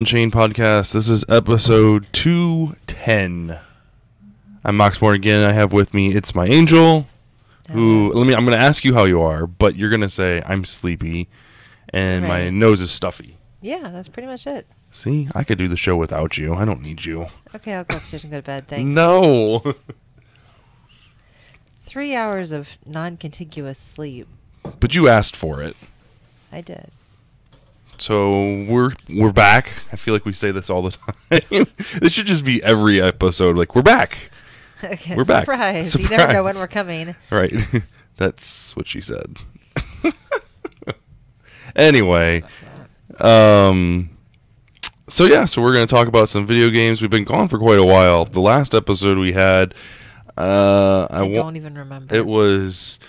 Chain Podcast. This is episode 210. I'm Mox Morgan. I have with me it's my angel. I'm going to ask you how you are, but you're going to say I'm sleepy and my nose is stuffy. Yeah, that's pretty much it. See, I could do the show without you. I don't need you. Okay, I'll go upstairs and go to bed. Thanks. No. 3 hours of non-contiguous sleep. But you asked for it. I did. So we're back. I feel like we say this all the time. This should just be every episode. Like, we're back. Okay, We're back. Surprise. Surprise. You never know when we're coming. Right. That's what she said. Anyway. So we're going to talk about some video games. We've been gone for quite a while. The last episode we had, I don't even remember. It was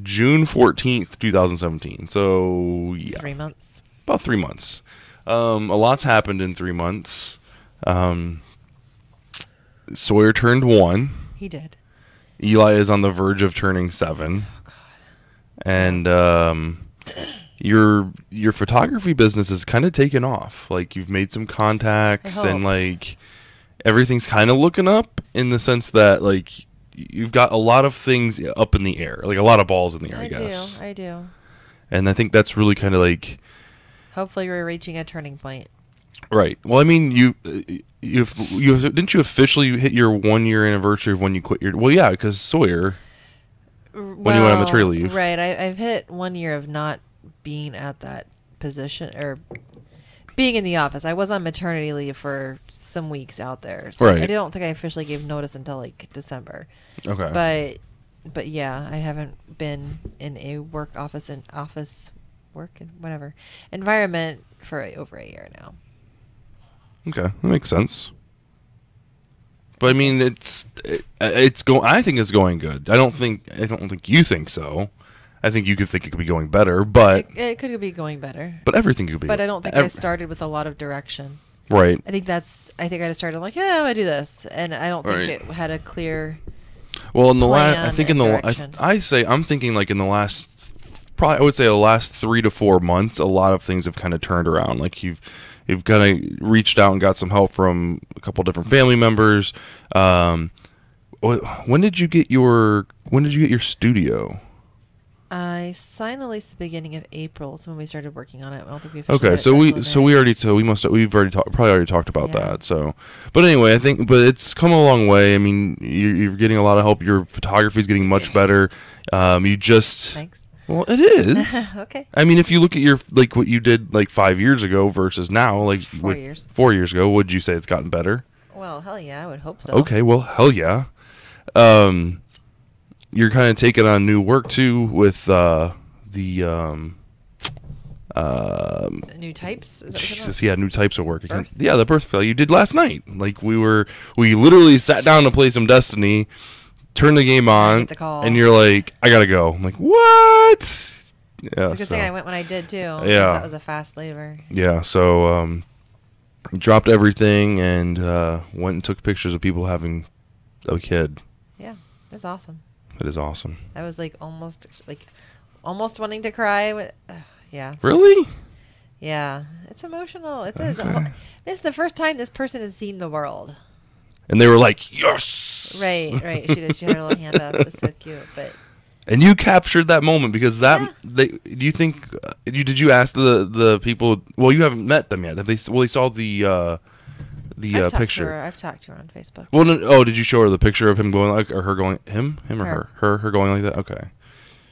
June 14th, 2017. So, yeah. 3 months. About 3 months. A lot's happened in 3 months. Sawyer turned 1. He did. Eli is on the verge of turning 7. Oh, God. And your photography business is kind of taken off. Like, you've made some contacts and like everything's kind of looking up in the sense that like you've got a lot of things up in the air, like a lot of balls in the air, I guess. I do. And I think that's really kind of like, hopefully we're reaching a turning point. right. Well, I mean, didn't you officially hit your 1 year anniversary of when you quit your? Well, yeah, because Sawyer, when you went on maternity leave, right? I've hit 1 year of not being at that position or being in the office. I was on maternity leave for some weeks out there, so right. I don't think I officially gave notice until like December. Okay. But yeah, I haven't been in a work office and whatever environment for over a year now. Okay, that makes sense. But I mean, it's going. I think it's going good. I don't think you think so. I think you could think it could be going better, but it could be going better. But everything could be. But I don't think I started with a lot of direction. Right. I think I just started like, yeah, I'm gonna do this, and I don't think it had a clear. Well, in the last, I think in the I'm thinking like in the last, probably I would say the last 3 to 4 months, a lot of things have kind of turned around. Like you've kind of reached out and got some help from a couple different family members. When did you get your studio? I signed the lease at the beginning of April. So when we started working on it, I don't think we. Okay, we've already talked about that. So, but anyway, but it's come a long way. I mean, you're getting a lot of help. Your photography is getting much better. Thanks. Well, it is. Okay. I mean, if you look at what you did like 5 years ago versus now, like 4 years. 4 years ago, would you say it's gotten better? Well, hell yeah, I would hope so. Okay, well, hell yeah. You're kind of taking on new work too with new types. Is that Jesus, yeah, new types of work. The birth fail you did last night. Like we literally sat down to play some Destiny, turned the game on, and you're like, I gotta go. I'm like, what? Yeah, it's a good thing I went when I did too. Yeah, that was a fast labor. Yeah, so dropped everything and went and took pictures of people having a kid. Yeah, it's awesome. It is awesome. I was almost wanting to cry. Yeah. Really? Yeah, it's emotional. It's the first time this person has seen the world. And they were like, yes. Right. She did. She had her little hand up. It was so cute. And you captured that moment because do you think? Did you ask the people? Well, you haven't met them yet. Have they? Well, they saw the picture. I've talked to her on Facebook. Well, did you show her the picture of him going like, or her going, him or her going like that? Okay.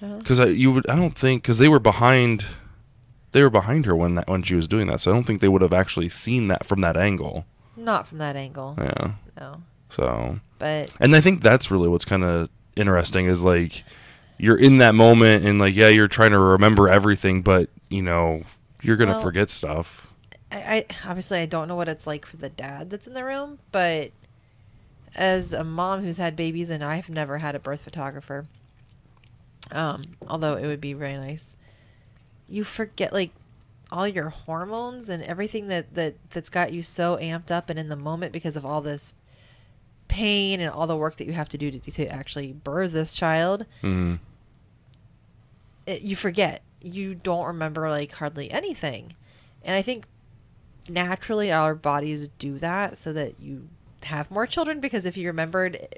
Because I don't think, because they were behind her when she was doing that, so I don't think they would have actually seen that from that angle. Not from that angle. Yeah. No. So. And I think that's really what's kind of interesting is like, you're in that moment and like, yeah, you're trying to remember everything, but you're gonna forget stuff. I obviously I don't know what it's like for the dad that's in the room, but as a mom who's had babies and I've never had a birth photographer, although it would be very nice, you forget like all your hormones and everything that's got you so amped up and in the moment because of all this pain and all the work that you have to do to actually birth this child. Mm-hmm. You forget. You don't remember like hardly anything. And I think naturally our bodies do that so that you have more children, because if you remembered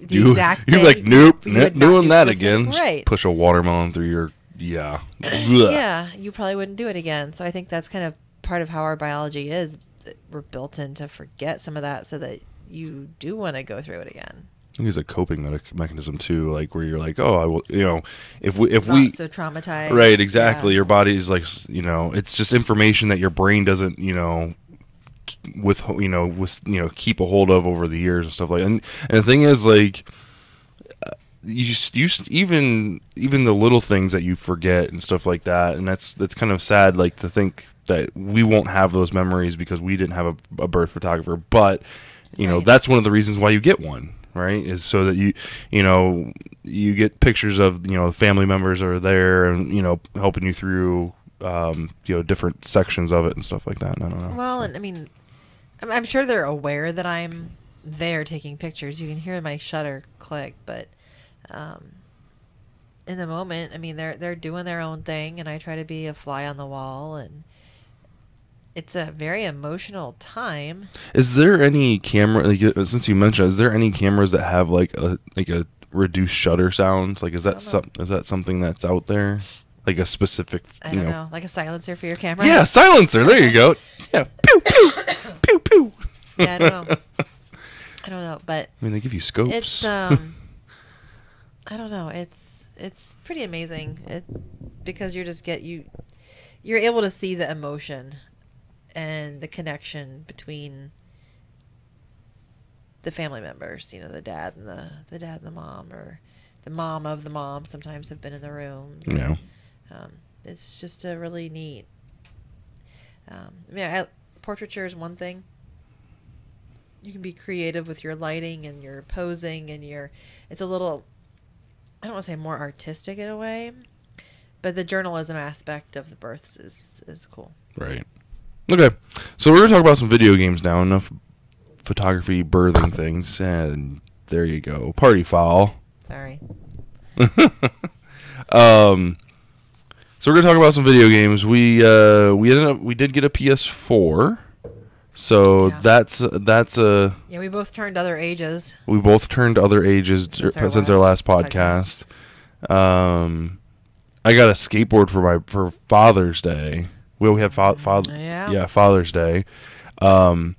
the exact thing, you're like, nope, you not would not doing do that the again. thing. Right. Push a watermelon through your, yeah. Yeah, you probably wouldn't do it again. So I think that's kind of part of how our biology is. That we're built in to forget some of that so that you do want to go through it again. I think it's a coping mechanism too, like where you're like, oh, I will, you know, if we Not so traumatized. right, exactly. Yeah. Your body's like, you know, it's just information that your brain doesn't, you know, keep a hold of over the years and stuff like. And the thing is, like, even the little things that you forget and stuff like that, and that's kind of sad, like, to think that we won't have those memories because we didn't have a birth photographer. But you know, that's one of the reasons why you get one, right? Is so that you get pictures of, you know, family members are there and, you know, helping you through different sections of it and stuff like that. And I don't know. Well, and I mean, I'm sure they're aware that I'm there taking pictures. You can hear my shutter click, but in the moment, I mean, they're doing their own thing, and I try to be a fly on the wall, and it's a very emotional time. Is there any camera, like, since you mentioned, is there any cameras that have like a reduced shutter sound? Like, is that something that's out there? Like a specific, I don't know, like a silencer for your camera? Yeah, silencer. There you go. Yeah. Pew, pew. Pew, pew. Yeah, I don't know. I don't know, but I mean, they give you scopes. It's I don't know. It's pretty amazing. Because you're able to see the emotion and the connection between the family members. You know, the dad and the mom, or the mom of the mom. Sometimes have been in the room. Yeah. It's just a really neat. I mean, portraiture is one thing. You can be creative with your lighting and your posing and it's a little, I don't want to say more artistic in a way, but the journalism aspect of the births is cool. Right. Okay. So we're going to talk about some video games now. Enough photography, birthing things. And there you go. Party foul. Sorry. So we're going to talk about some video games. We did get a PS4. So yeah. that's a yeah. We both turned other ages. We both turned other ages since our last podcast. I got a skateboard for Father's Day. We had Father's Day, and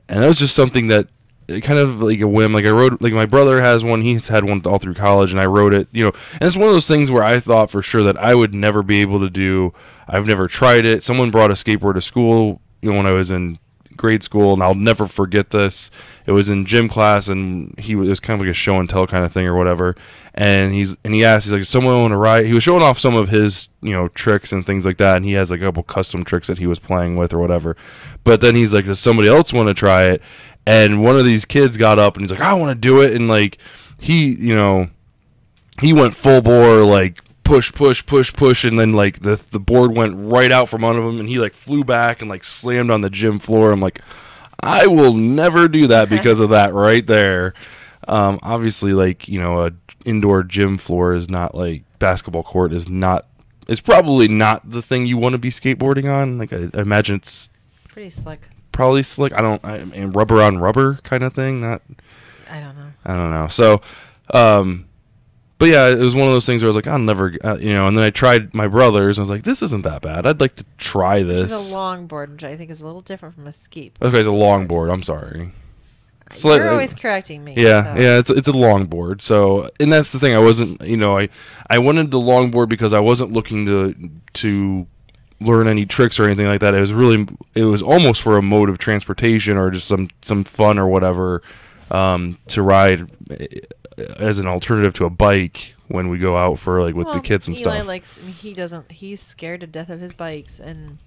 that was just something that kind of like a whim. Like I rode, like my brother has one. He's had one all through college, and I rode it. You know, and it's one of those things where I thought for sure that I would never be able to do. I've never tried it. Someone brought a skateboard to school, you know, when I was in grade school, and I'll never forget this. It was in gym class, and it was kind of like a show and tell kind of thing or whatever. And he asked, he's like, someone want to ride? He was showing off some of his, you know, tricks and things like that, and he has like a couple custom tricks that he was playing with or whatever. But then he's like, does somebody else want to try it? And one of these kids got up and he's like, I want to do it. And like he went full bore, like push, and then like the board went right out from under him, and he like flew back and like slammed on the gym floor. I'm like, I will never do that because of that right there. Obviously, like, you know, a indoor gym floor is not like basketball court is not. It's probably not the thing you want to be skateboarding on. Like I imagine it's pretty slick. Probably slick. I mean, rubber on rubber kind of thing. Not. I don't know. So, but yeah, it was one of those things where I was like, I'll never, you know. And then I tried my brother's, and I was like, this isn't that bad. I'd like to try this. It's a longboard, which I think is a little different from a skeet. Okay, it's a longboard. I'm sorry. You're always correcting me. Yeah, so. yeah, it's a longboard. So, and that's the thing. I wasn't, you know, I wanted the longboard because I wasn't looking to learn any tricks or anything like that. It was almost for a mode of transportation or just some fun or whatever, to ride as an alternative to a bike when we go out for like with the kids and Eli stuff. He's scared to death of his bikes, and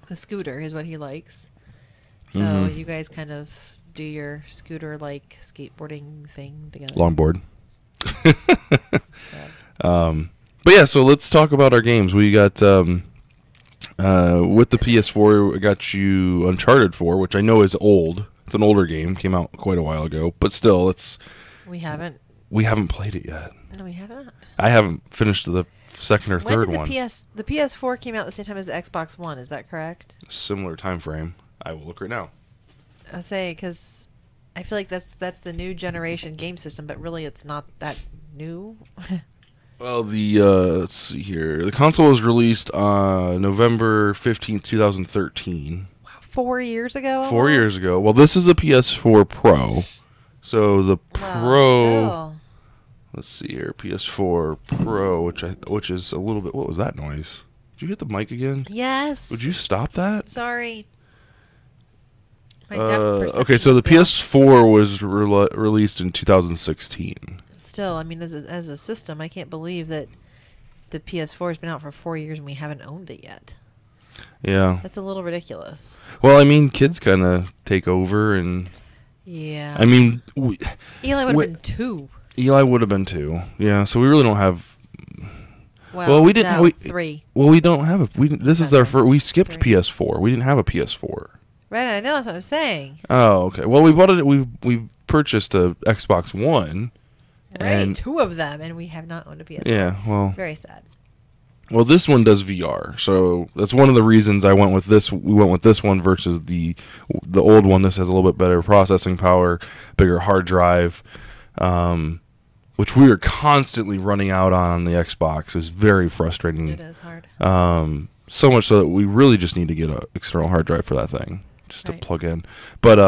the scooter is what he likes. So you guys kind of do your scooter like skateboarding thing together. Longboard. But yeah, so let's talk about our games. We got with the PS4, we got you Uncharted 4, which I know is old. It's an older game, came out quite a while ago, but still, we haven't we haven't played it yet. No, we haven't. I haven't finished the second or third when one. did the PS4 came out at the same time as the Xbox One? Is that correct? Similar time frame. I will look right now. I'll say because I feel like that's the new generation game system, but really it's not that new. Well, let's see here. The console was released on November 15th, 2013. Wow, 4 years ago. 4 years almost? ago. Well, this is a PS4 Pro. So the Pro. Still. Let's see here. PS4 Pro, which is a little bit. What was that noise? Did you hit the mic again? Yes. Would you stop that? Sorry. My depth perception okay, so the is bad. PS4 was released in 2016. Still, I mean, as a system, I can't believe that the PS4 has been out for 4 years and we haven't owned it yet. Yeah. That's a little ridiculous. Well, I mean, kids kind of take over, and Yeah. I mean, Eli would have been 2. Eli would have been 2. Yeah, so we really don't have. Well, we didn't. no, 3. Well, we don't have a. This is our Okay. first. We skipped 3. PS4. We didn't have a PS4. Right, I know, that's what I'm saying. Oh, okay. Well, we bought it. We purchased a Xbox One. Right, And 2 of them, and we have not owned a PS4. yeah, well, Very sad. well, this one does VR, so that's one of the reasons I went with this. We went with this one versus the old one. This has a little bit better processing power, bigger hard drive, which we are constantly running out on the Xbox. It was very frustrating. It is hard. So much so that we really just need to get an external hard drive for that thing, just Right. to plug in. But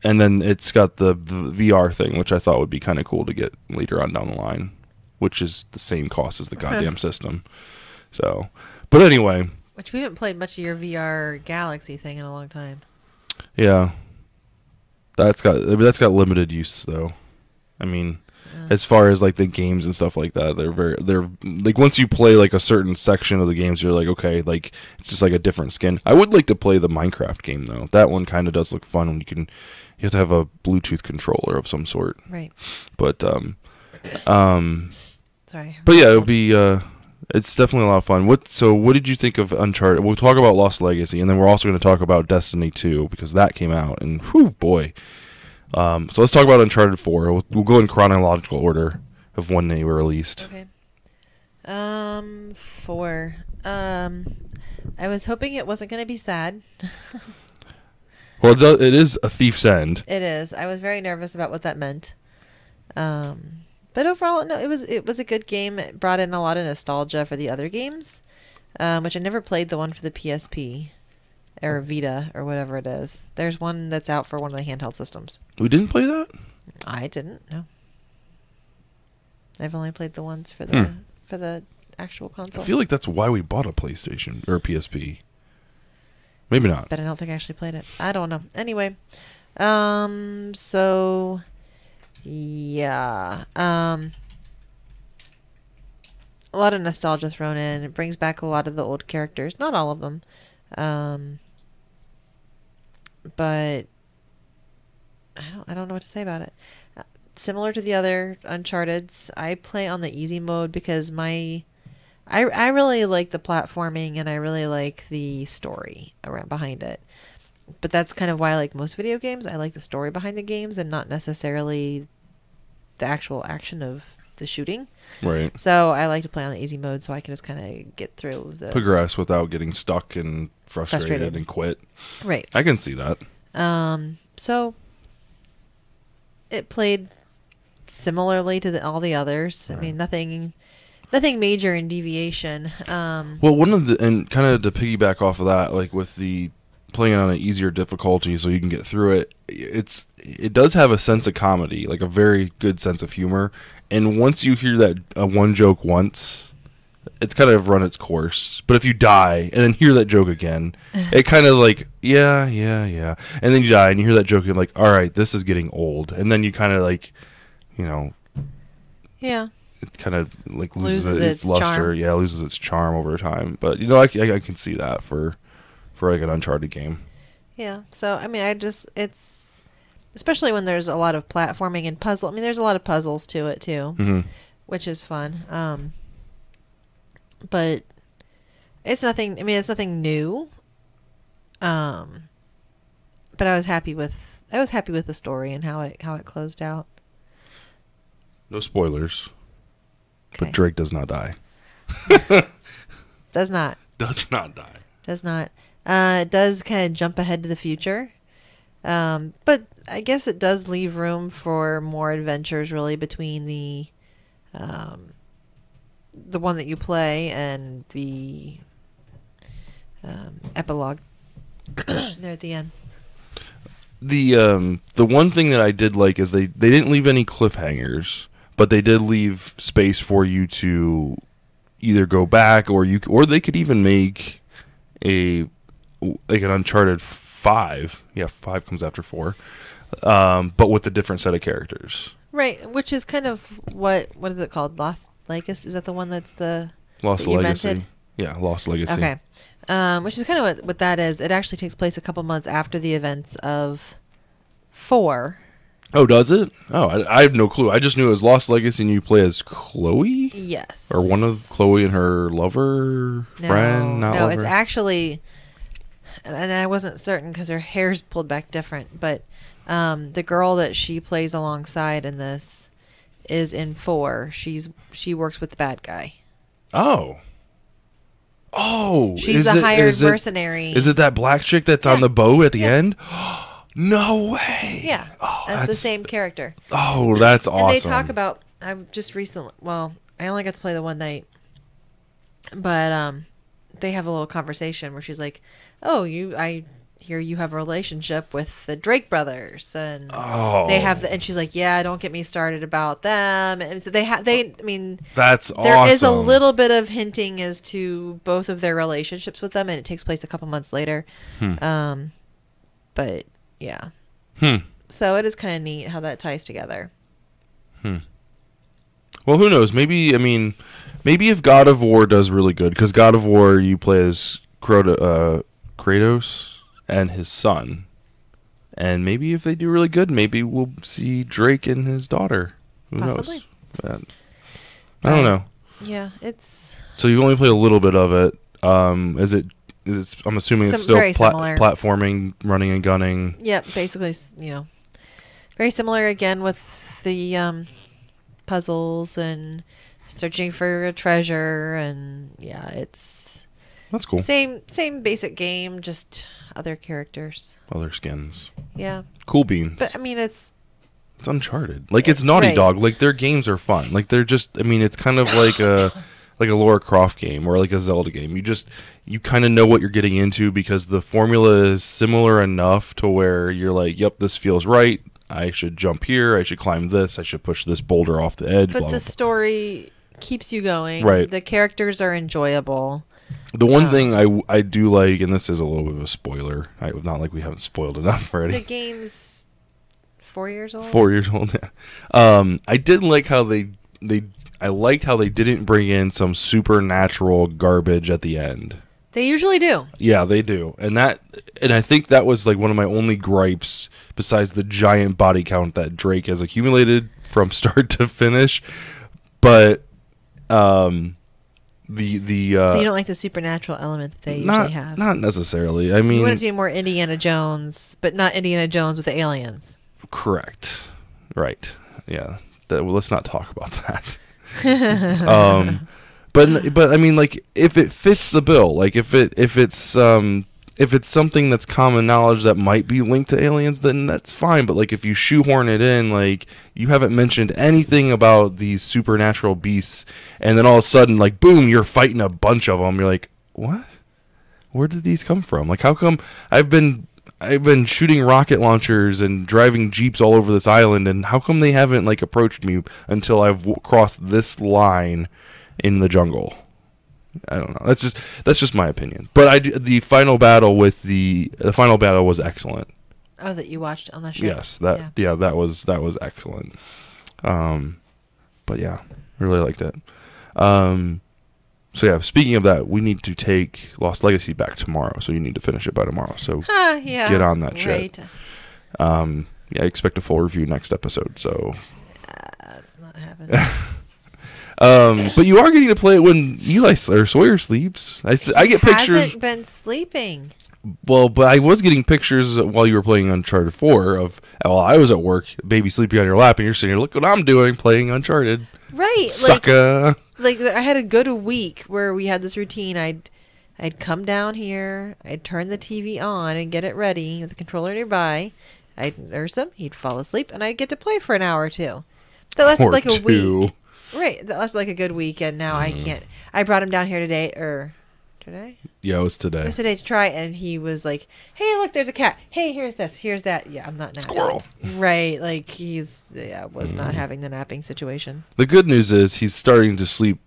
and then it's got the VR thing, which I thought would be kind of cool to get later on down the line, which is the same cost as the goddamn system. So, but anyway, Which we haven't played much of your VR Galaxy thing in a long time. yeah, that's got limited use though. I mean, as far as like the games and stuff like that, they're like once you play like a certain section of the games, you're like, okay, like it's just like a different skin. I would like to play the Minecraft game though. That one kind of does look fun when you have to have a Bluetooth controller of some sort. Right. But Sorry. but yeah, it'll be it's definitely a lot of fun. What did you think of Uncharted? We'll talk about Lost Legacy, and then we're also going to talk about Destiny 2 because that came out, and whew, boy. So let's talk about Uncharted 4. We'll go in chronological order of when they were released. Okay. 4. I was hoping it wasn't going to be sad. Well, it is a Thief's End. It is. I was very nervous about what that meant. But overall, no, it was a good game. It brought in a lot of nostalgia for the other games, which I never played the one for the PSP or Vita or whatever it is. There's one that's out for one of the handheld systems. We didn't play that? I didn't. No. I've only played the ones for the actual console. I feel like that's why we bought a PlayStation or a PSP. Maybe not. But I don't think I actually played it. I don't know. Anyway, so yeah, a lot of nostalgia thrown in. It brings back a lot of the old characters, not all of them, but I don't know what to say about it. Similar to the other Uncharted's, I play on the easy mode because I really like the platforming and I really like the story around behind it. But that's kind of why I like most video games. I like the story behind the games and not necessarily the actual action of the shooting. Right. So I like to play on the easy mode so I can just kind of get through this. Progress without getting stuck and frustrated and quit. Right. I can see that. So it played similarly to all the others. Right. I mean, nothing major in deviation. Well, one of the, and kind of to piggyback off of that, like with the playing on an easier difficulty so you can get through it, it does have a sense of comedy, like a very good sense of humor. And once you hear that one joke once, it's kind of run its course. But if you die and then hear that joke again, it kind of like, yeah. And then you die and you hear that joke and you're like, all right, this is getting old. And then you kind of like, you know. Yeah. It kind of like loses its charm. luster. Yeah, loses its charm over time. But, you know, I can see that for like an Uncharted game. Yeah. So, I mean, it's, especially when there's a lot of platforming and puzzle. I mean, there's a lot of puzzles to it, too, which is fun. But it's nothing new. But I was happy with the story and how it closed out. No spoilers. Okay. But Drake does not die. Does not. Does not die. Does not. It does kind of jump ahead to the future. But I guess it does leave room for more adventures, really, between the one that you play and the epilogue there at the end. The one thing that I did like is they didn't leave any cliffhangers, but they did leave space for you to either go back or they could even make an Uncharted 5. Yeah, 5 comes after 4. But with a different set of characters. Right, which is kind of what is it called? Lost Legacy? Is that the one that's the Lost that you Legacy? rented? Yeah, Lost Legacy. Okay. Which is kind of what that is. It actually takes place a couple months after the events of 4. Oh, does it? Oh, I have no clue. I just knew it was Lost Legacy and you play as Chloe? Yes. Or one of Chloe and her lover? Friend? Not no, lover? it's actually... And I wasn't certain because her hair's pulled back different, but the girl that she plays alongside in this is in 4. She works with the bad guy. Oh. She's the hired mercenary. Is it that black chick that's on the boat at the end? No way. Yeah, that's the same character. Oh, that's awesome. And they talk about, I only got to play the one night, but they have a little conversation where she's like, "Oh, I hear you have a relationship with the Drake brothers," and they have and she's like, "Yeah, don't get me started about them." And so I mean, that's there awesome. is a little bit of hinting as to both of their relationships with them, and it takes place a couple months later. But yeah. So it is kind of neat how that ties together. Well, who knows? Maybe if God of War does really good, because God of War you play as Kratos and his son, and maybe if they do really good, maybe we'll see Drake and his daughter. Who Possibly. knows? I don't know. Yeah, it's. So you only play a little bit of it. Is it? I'm assuming it's still very similar. Platforming, running and gunning. Yep, basically, very similar again with the puzzles and searching for a treasure, and it's that's cool. Same basic game, just other characters, other skins. Yeah, cool beans. But I mean, it's Uncharted. Like it's Naughty Dog. Like their games are fun. Like they're just. I mean, it's kind of like a Lara Croft game or like a Zelda game. You kind of know what you're getting into because the formula is similar enough to where you're like, yep, this feels right. I should jump here. I should climb this. I should push this boulder off the edge. But the story keeps you going. Right. The characters are enjoyable. The one thing I do like, and this is a little bit of a spoiler. Not like we haven't spoiled enough already. The game's 4 years old. 4 years old. Yeah. I did like how I liked how they didn't bring in some supernatural garbage at the end. They usually do. Yeah, they do. And I think that was like one of my only gripes besides the giant body count that Drake has accumulated from start to finish. But so you don't like the supernatural element that they usually have? Not necessarily. I mean, you want it to be more Indiana Jones, but not Indiana Jones with the aliens. Correct. Right. Yeah. Let's not talk about that. But I mean, like, if it fits the bill, like if it's something that's common knowledge that might be linked to aliens, then that's fine. But like, if you shoehorn it in, like you haven't mentioned anything about these supernatural beasts, and then all of a sudden, like, boom, you're fighting a bunch of them. You're like, what? Where did these come from? Like, how come I've been shooting rocket launchers and driving jeeps all over this island, and how come they haven't like approached me until I've crossed this line in the jungle? I don't know. That's just my opinion. But the final battle with the final battle was excellent. Oh, that you watched on the show. Yes, that was excellent. But yeah, really liked it. So yeah, speaking of that, we need to take Lost Legacy back tomorrow. So you need to finish it by tomorrow. So get on that shit. Yeah, I expect a full review next episode. So that's not happening. But you are getting to play it when Eli or Sawyer sleeps. I get pictures. Hasn't been sleeping. Well, but I was getting pictures while you were playing Uncharted 4 of while I was at work, baby sleeping on your lap, and you're sitting here, look what I'm doing, playing Uncharted. Right. Sucker. Like I had a good week where we had this routine. I'd come down here, I'd turn the TV on and get it ready with the controller nearby. I'd nurse him, he'd fall asleep, and I'd get to play for an hour or two. That lasted like a week. Right. That lasted like a good week, and now I can't. I brought him down here today, today? Yeah, it was today. It was today to try, and he was like, hey, look, there's a cat. Hey, here's this, here's that. Yeah, I'm not napping. Squirrel. Right. Like, was not having the napping situation. The good news is he's starting to sleep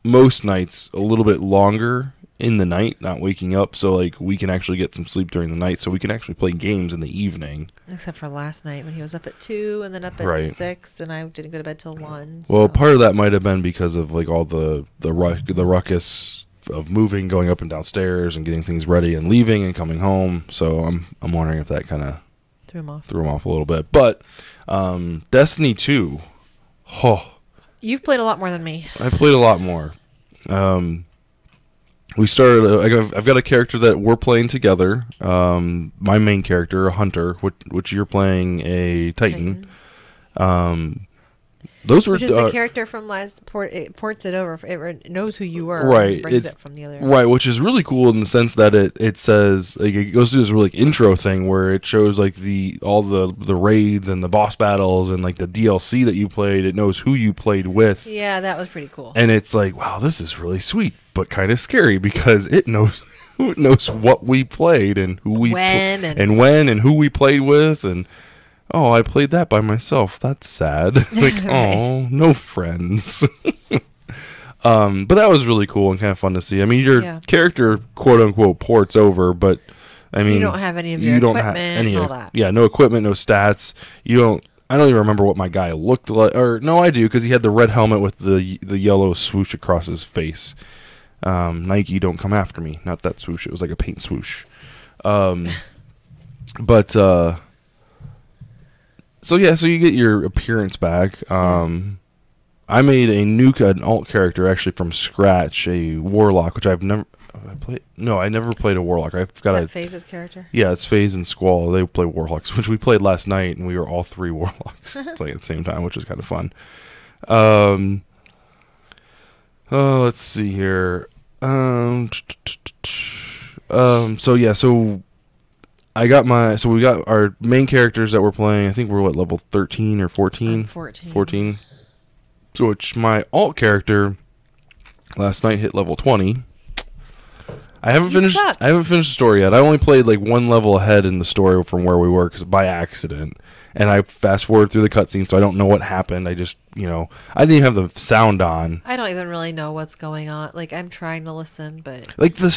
most nights a little bit longer in the night, not waking up, so like we can actually get some sleep during the night, so we can actually play games in the evening. Except for last night when he was up at 2 and then up at 6, and I didn't go to bed till 1. Well, part of that might have been because of like all the ruckus of moving, going up and downstairs, and getting things ready, and leaving and coming home. So I'm wondering if that kind of threw him off a little bit. But Destiny 2, you've played a lot more than me. I played a lot more. We started. I've got a character that we're playing together. My main character, a hunter, which you're playing a Titan. Those were which is the character from last it ports it over. It knows who you are. Right. And brings it from the other. Right, which is really cool in the sense that it says like it goes through this really intro thing where it shows like all the raids and the boss battles and like the DLC that you played. It knows who you played with. Yeah, that was pretty cool. And it's like, wow, this is really sweet, but kind of scary because it knows what we played and who we when and who we played with and. Oh, I played that by myself. That's sad. Like, right. Oh, no friends. But that was really cool and kind of fun to see. I mean, your character, quote unquote, ports over, but I mean, you don't have any of your equipment and all that. Yeah, no equipment, no stats. I don't even remember what my guy looked like. Or no, I do because he had the red helmet with the yellow swoosh across his face. Nike, don't come after me. Not that swoosh. It was like a paint swoosh. So yeah, so you get your appearance back. I made an alt character actually from scratch, a warlock, which I've never played. No, I never played a warlock. I've got FaZe's character. Yeah, it's FaZe and Squall. They play warlocks, which we played last night, and we were all three warlocks playing at the same time, which was kind of fun. Let's see here. So we got our main characters that we're playing. I think we're level 13 or 14? 14. So which my alt character last night hit level 20. I haven't finished the story yet. I only played like one level ahead in the story from where we were by accident. And I fast forward through the cutscene, so I don't know what happened. I just, I didn't even have the sound on. I don't even really know what's going on. Like, I'm trying to listen, but like the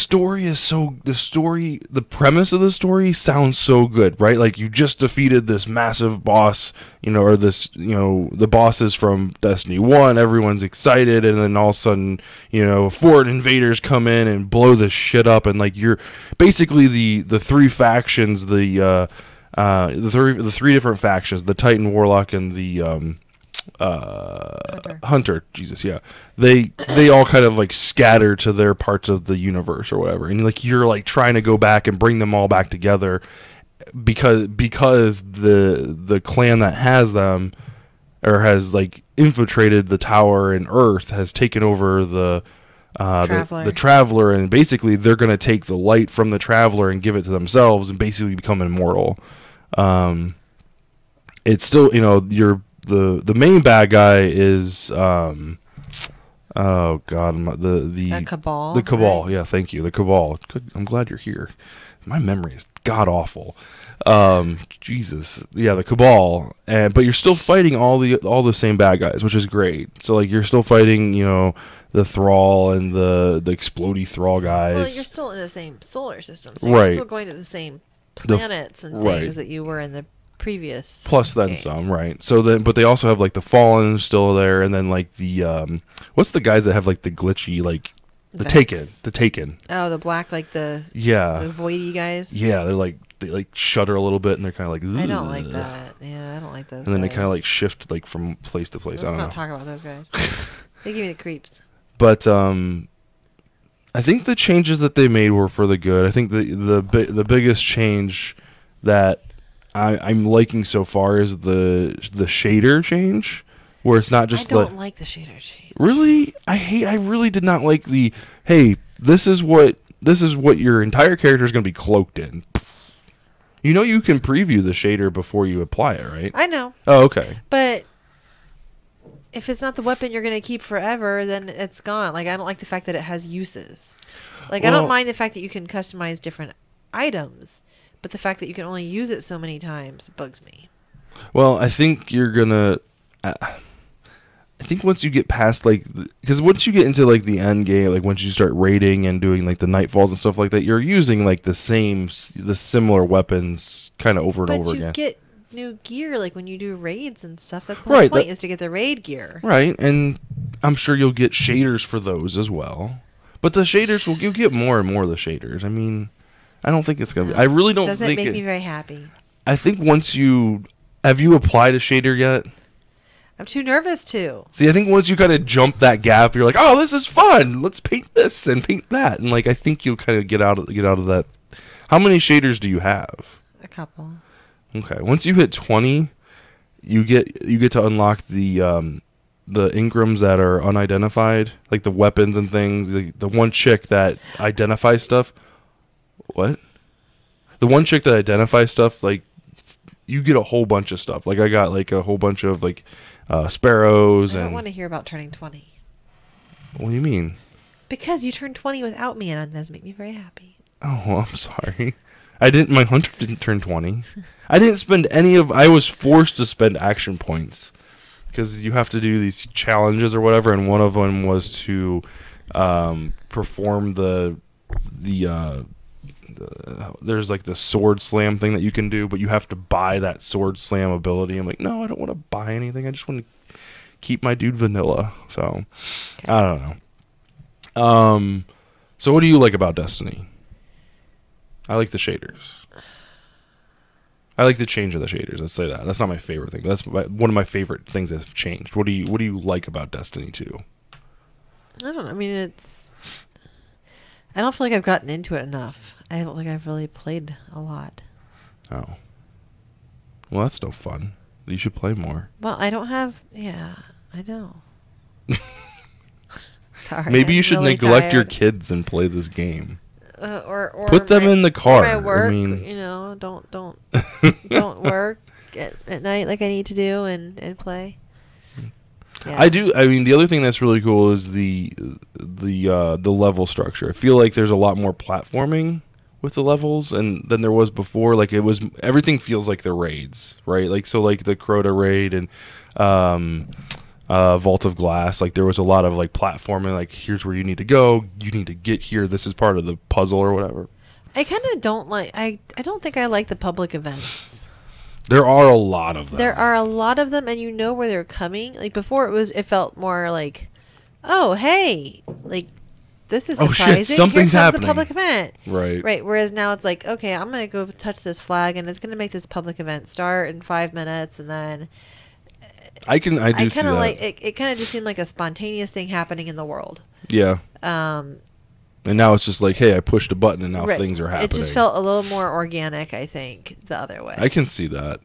premise of the story sounds so good, right? Like you just defeated this massive boss, or this, the bosses from Destiny 1. Everyone's excited, and then all of a sudden, foreign invaders come in and blow this shit up, and like you're basically the three factions, the three different factions, the Titan, Warlock, and the Hunter. Jesus, yeah. They all kind of like scatter to their parts of the universe or whatever, and like you're like trying to go back and bring them all back together because the clan that has them or has like infiltrated the tower in Earth has taken over the Traveler, and basically they're going to take the light from the Traveler and give it to themselves and basically become immortal. It's still, the main bad guy is oh god, the Cabal. The Cabal, right? yeah, thank you. The Cabal. Good, I'm glad you're here. My memory is god awful. Jesus. Yeah, the Cabal. But you're still fighting all the same bad guys, which is great. So like you're still fighting, the Thrall and the explodey Thrall guys. Well, you're still in the same solar system, so right. You're still going to the same planets and things right. that you were in the previous plus then game. some, right? So then, but they also have like the Fallen still there, and then like the what's the guys that have like the glitchy like the Taken? Oh, the black like the voidy guys. Yeah, they like shudder a little bit, and they're kind of like. Ugh. I don't like that. Yeah, I don't like those. And then guys. they kind of like shift like from place to place. Let's I don't not know. talk about those guys. They give me the creeps. But I think the changes that they made were for the good. I think the biggest change that I'm liking so far is the shader change, where it's not just. I don't like the shader change. Really, I really did not like the. Hey, this is what your entire character is going to be cloaked in. You know, you can preview the shader before you apply it, right? I know. Oh, okay. But if it's not the weapon you're going to keep forever, then it's gone. Like, I don't like the fact that it has uses. Like, I don't mind the fact that you can customize different items, but the fact that you can only use it so many times bugs me. Well, I think you're going to... I think once you get past, like... Because once you get into, like, the end game, like, once you start raiding and doing, like, the Nightfalls and stuff like that, you're using, like, the similar weapons kind of over and over again. But you get new gear, like, when you do raids and stuff. That's the whole point, is to get the raid gear. Right, and I'm sure you'll get shaders for those as well. But the shaders, you'll get more and more of the shaders. I mean, I don't think it's going to be... I really don't think... Doesn't make me very happy. I think once you... Have you applied a shader yet? I'm too nervous to. See, I think once you kind of jump that gap, you're like, oh, this is fun. Let's paint this and paint that. And, like, I think you'll kind of get out of that. How many shaders do you have? A couple. Okay. Once you hit 20, you get to unlock the engrams that are unidentified, like the weapons and things. The one chick that identifies stuff. What? The one chick that identifies stuff, like, you get a whole bunch of stuff. Like, I got, like, a whole bunch of, like, sparrows. I don't want to hear about turning 20. What do you mean? Because you turned 20 without me, and that does make me very happy. Oh, well, I'm sorry. My hunter didn't turn 20. I didn't spend I was forced to spend action points. Because you have to do these challenges or whatever, and one of them was to perform there's like the sword slam thing that you can do, but you have to buy that sword slam ability. I'm like, no, I don't want to buy anything. I just want to keep my dude vanilla. So, okay. I don't know. So what do you like about Destiny? I like the shaders. I like the change of the shaders. Let's say that. That's not my favorite thing. That's one of my favorite things that's changed. What do you like about Destiny 2? I don't know. I mean, I don't feel like I've gotten into it enough. I don't think I've really played a lot. Oh. Well, that's no fun. You should play more. Well, I don't have... Yeah, I don't. Sorry. Maybe you should really neglect your tired. kids and play this game. Or put them in the car. Or my work, I mean, don't work at night like I need to do and play. Yeah. I do. I mean, the other thing that's really cool is the level structure. I feel like there's a lot more platforming with the levels than there was before. Like, everything feels like the raids, right? Like, so like the Crota raid and Vault of Glass, like there was a lot of like platforming, like here's where you need to go, you need to get here, this is part of the puzzle or whatever. I kind of don't like, I don't think I like the public events. There are a lot of them. There are a lot of them, and you know where they're coming. Like before, it felt more like, oh hey, like this is surprising. Oh shit, something's Here comes happening. the public event. Right. Whereas now it's like, okay, I'm gonna go touch this flag, and it's gonna make this public event start in 5 minutes, and then I do see that. Like it kind of just seemed like a spontaneous thing happening in the world. Yeah. And now it's just like, hey, I pushed a button and now things are happening. It just felt a little more organic, I think, the other way. I can see that.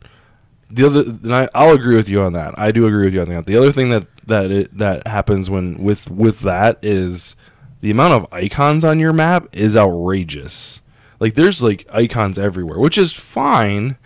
I'll agree with you on that. I do agree with you on that. The other thing that happens with that is the amount of icons on your map is outrageous. Like there's like icons everywhere, which is fine,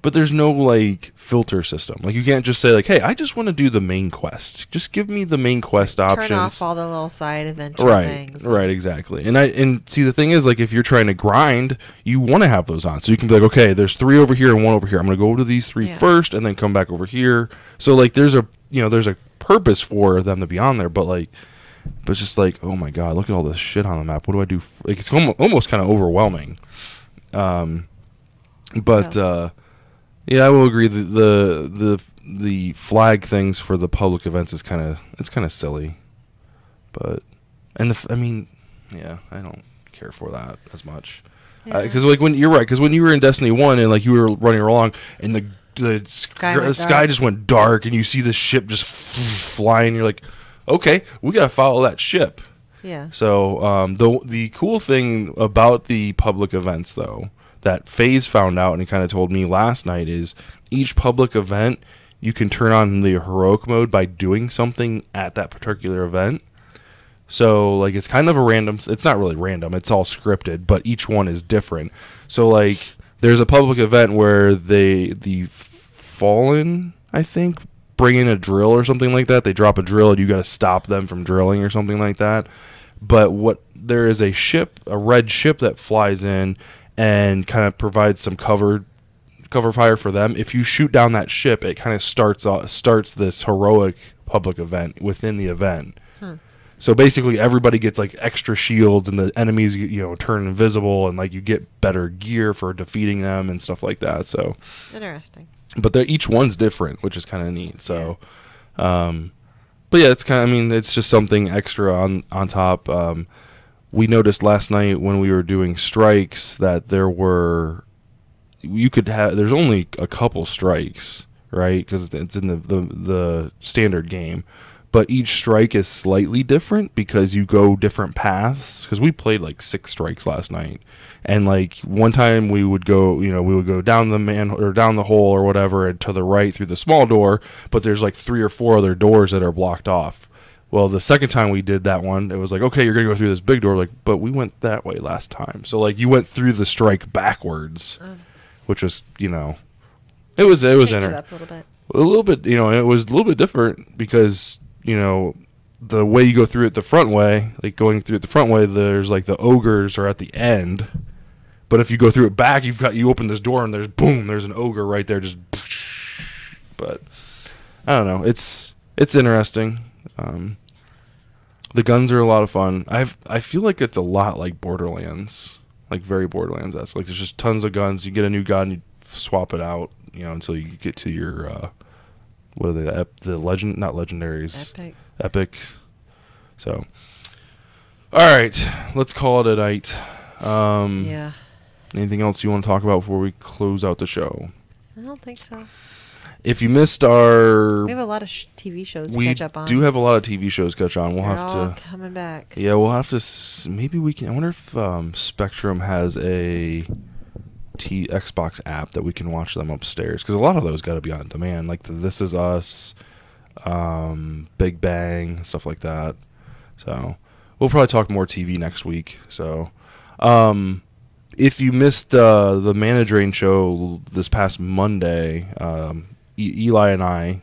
but there's no like filter system. Like you can't just say like, hey, I just want to do the main quest. Just give me the main quest options. Turn off all the little side adventure things. Right, exactly. And see, the thing is, like, if you're trying to grind, you want to have those on. So you can be like, okay, there's 3 over here and 1 over here. I'm going to go to these 3 first and then come back over here. So like there's a purpose for them to be on there, but it's just like, oh my god, look at all this shit on the map. What do I do? Like it's almost kind of overwhelming. Yeah, I will agree. The flag things for the public events is kind of silly, but I don't care for that as much, because like when you're right, because when you were in Destiny 1 and like you were running along and the sky just went dark and you see the ship just flying, you're like, okay, we gotta follow that ship. Yeah. So the cool thing about the public events, though, that FaZe found out and he kind of told me last night is each public event you can turn on the heroic mode by doing something at that particular event. So like it's kind of a random. It's not really random. It's all scripted, but each one is different. So like there's a public event where the Fallen, I think, bring in a drill or something like that. They drop a drill and you got to stop them from drilling or something like that. But there is a ship, a red ship that flies in and kind of provides some cover fire for them. If you shoot down that ship, it kind of starts this heroic public event within the event. So basically everybody gets like extra shields and the enemies, turn invisible and like you get better gear for defeating them and stuff like that. So interesting. But each one's different, which is kind of neat. So but yeah, it's just something extra on top. We noticed last night when we were doing strikes that there's only a couple strikes, right? Because it's in the standard game. But each strike is slightly different because you go different paths. Because we played like 6 strikes last night, and like one time we would go down down the hole or whatever, and to the right through the small door. But there's like 3 or 4 other doors that are blocked off. Well, the second time we did that one, it was like, okay, you're gonna go through this big door. Like, but we went that way last time. So like you went through the strike backwards, which was it was It up a little bit. It was a little bit different because. The way you go through it the front way, like going through it the front way, there's like the ogres are at the end. But if you go through it back, you open this door and there's an ogre right there just. But I don't know. It's interesting. The guns are a lot of fun. I feel like it's a lot like Borderlands, like very Borderlands-esque. Like there's just tons of guns. You get a new gun, you swap it out, until you get to your. What are they? The legend, not legendaries. Epic. So, all right, let's call it a night. Yeah. Anything else you want to talk about before we close out the show? I don't think so. If you missed our, we have a lot of TV shows to catch up on. We do have a lot of TV shows to catch on. They're all coming back. Yeah, we'll have to. Maybe we can. I wonder if Spectrum has a Xbox app that we can watch them upstairs, because a lot of those got to be on demand, like the This Is Us, Big Bang, stuff like that. So we'll probably talk more TV next week. So if you missed the Mana Drain show this past Monday, Eli and I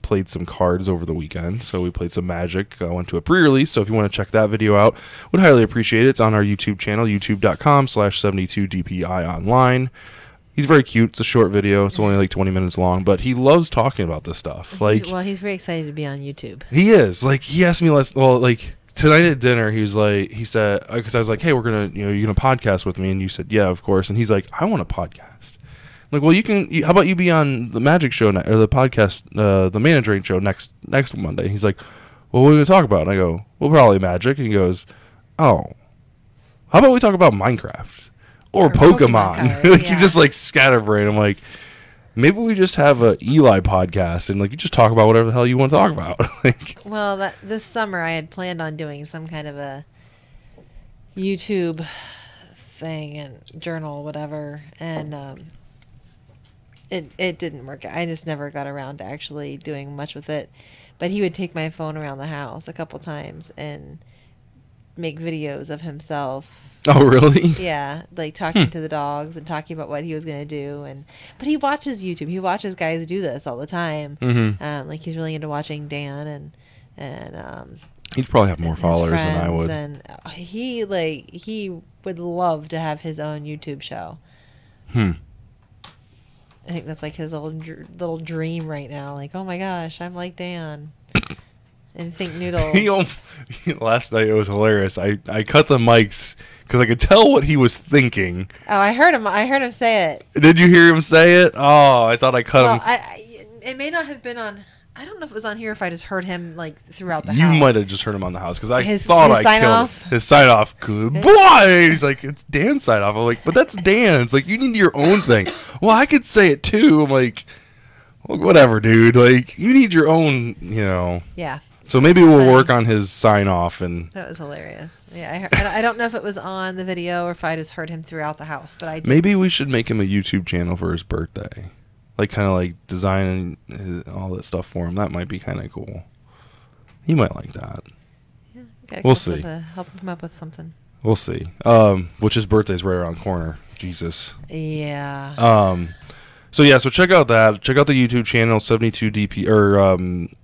played some cards over the weekend. So we played some Magic. Went to a pre-release. So if you want to check that video out, would highly appreciate it. It's on our YouTube channel, youtube.com/72DPI online. He's very cute. It's a short video. It's only like 20 minutes long, but he loves talking about this stuff. He's very excited to be on YouTube. He is. Like, he asked me tonight at dinner, he said, because I was like, hey, you're going to podcast with me? And you said, yeah, of course. And he's like, I want a podcast. I'm like, well, how about you be on the Magic show or the podcast, the Mana Drain show next Monday? And he's like, well, what are we going to talk about? And I go, well, probably Magic. And he goes, oh, how about we talk about Minecraft or Pokemon? He's just like scatterbrained. I'm like, maybe we just have a Eli podcast and like you just talk about whatever the hell you want to talk about. Well, this summer I had planned on doing some kind of a YouTube thing and journal, whatever, and it didn't work. I just never got around to actually doing much with it. But he would take my phone around the house a couple times and make videos of himself. Oh, really? Yeah, like talking to the dogs and talking about what he was going to do. But he watches YouTube. He watches guys do this all the time. Mm-hmm. Like he's really into watching Dan and he'd probably have more followers than I would. And he would love to have his own YouTube show. I think that's like his little dream right now. Like, oh my gosh, I'm like Dan. And Think Noodles. Last night it was hilarious. I cut the mics because I could tell what he was thinking. Oh, I heard him say it. Did you hear him say it? Oh, I thought I cut him. It may not have been on. I don't know if it was on here. If I just heard him like throughout the house. You might have just heard him on the house because I thought I killed him. His sign off. Good boy. He's like, it's Dan's sign off. I'm like, but that's Dan. It's like, you need your own thing. Well, I could say it too. I'm like, well, whatever, dude. Like, you need your own. Yeah. So maybe we'll work on his sign off. And that was hilarious. Yeah, I don't know if it was on the video or if I just heard him throughout the house, but I did. Maybe we should make him a YouTube channel for his birthday. Like, kind of like designing all that stuff for him. That might be kind of cool. He might like that. Yeah, we'll see. Help him come up with something. We'll see. Which his birthday's right around the corner. Jesus. Yeah. So yeah, so check out that. Check out the YouTube channel 72DP or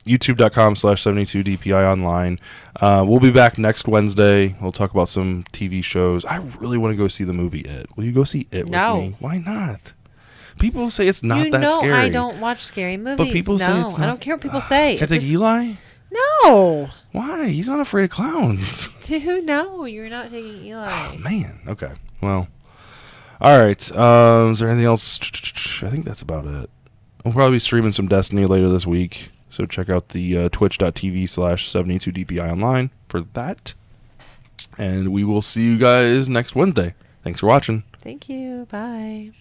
youtube.com/72DPI online. We'll be back next Wednesday. We'll talk about some TV shows. I really want to go see the movie It. Will you go see It with me? Why not? People say it's not that scary. I don't watch scary movies. But people say it's not. I don't care what people say. Can I take Eli? No. Why? He's not afraid of clowns. Dude, no, you're not taking Eli. Oh man. Okay. Well. All right. Is there anything else? I think that's about it. We'll probably be streaming some Destiny later this week, so check out the twitch.tv/72DPI online for that. And we will see you guys next Wednesday. Thanks for watching. Thank you. Bye.